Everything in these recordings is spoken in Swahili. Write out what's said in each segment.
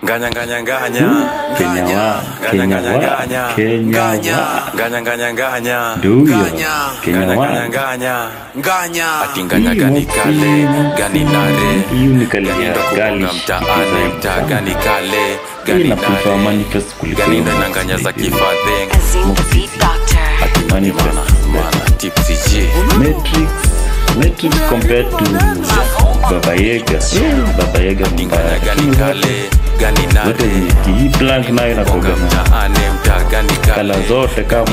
Ganya ganya ganya Kenya ganya ati ganya gani kale gani nare gani mtaani mta gani kale gani nare gani ndo nanganya za kifadheng ati mana tipsy G Matrix compared to Baba Yaga. Baba Yaga mbaya gani kale gani nare hii blank nayo inakoga mtaani mta gani kala zote kama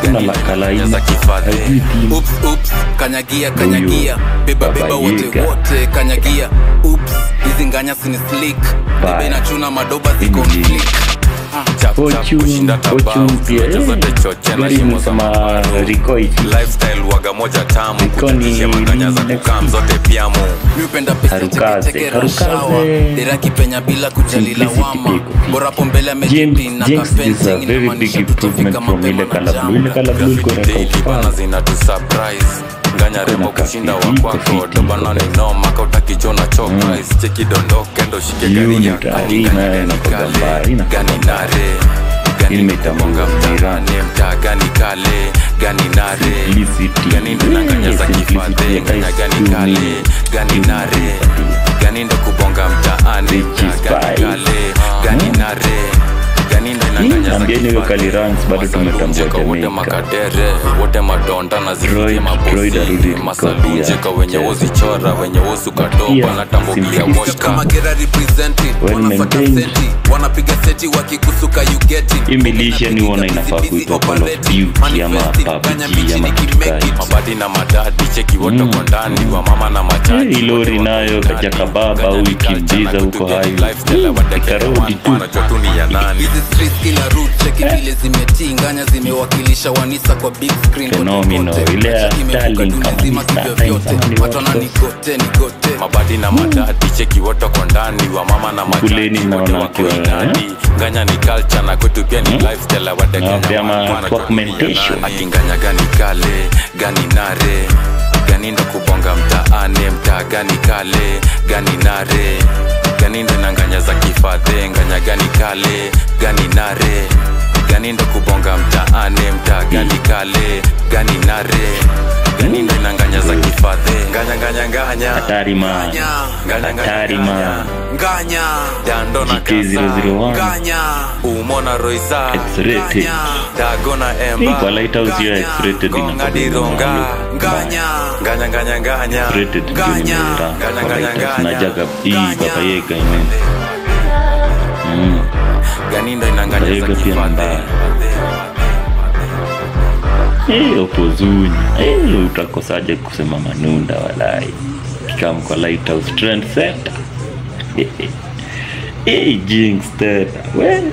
kuna makala hii za kifadhe oops kanyagia beba wote kanyagia oops hizi nganya sini slick bebe na chuna madoba ziko flick Fortune pia zote choche na shimo za Rikoi lifestyle waga moja tamu kutisha maganya za kukam zote piamu miupenda pesa tekera shawa deraki penya bila kujali lawama bora pombele amejiti na kapenzi ina maanisha tutafika mapema na jamu Bana zina tu surprise nganya rembo kushinda wakwako doba nani no maka utakichona chokrice cheki dondoke ndo shike gari ya gani nare gani mitamonga mtarani mta gani kale gani nare gani ndo nanganya za kifadhe gani kale gani nare gani ndo kubonga mtaani mta gani kale gani nare ambieni hiyo Kalirans bado tumetambua wote makadere wote madonda na zifike mabosi masalunje kwa wenye wozichora wenye wosukatoba na tambogia moshka kama gera represented wanafakaseti wanapiga seti wakikusuka you get it imilisha ni wana inafaa kuitwa Call of Duty ama PUBG ama Kitukai mabadi na madadi cheki wote kwa ndani wa mama na machaji ilori nayo kaja kababa au ikimbiza huko hayo ikarodi tu kila route cheki vile zimetinganya zimewakilisha wanisa kwa big screen phenomenal ile ya darling kama vyote matona nigote mabadi na madadi cheki wote kwa ndani wa mama na kuleni naona kwa nganya ni culture na kwetu pia ni lifestyle wa Kenya documentation akinganya gani kale gani nare gani ndo kubonga mtaani mta gani kale gani nare gani ndo nanganya za kifadhe nganya gani kale gani nare gani ndo kubonga mtaani mta gani kale gani nare gani ndo nanganya za kifadhe nganya hatari ma nganya dando na GK001 nganya umona Roisa X-rated dagona emba kwa lighthouse ya X-rated ngadironga nganya X-rated tunajaga hii Baba Yaga gani ndo inanganya za kifadhe opozuni utakosaje kusema manunda walai kikam kwa lighthouse trend center Jinx teta we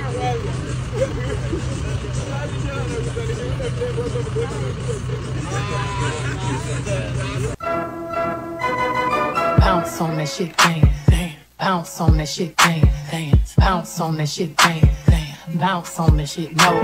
bounce on that shit, dance. Bounce on that shit, dance. Bounce on that shit, dance. Bounce on that shit, no.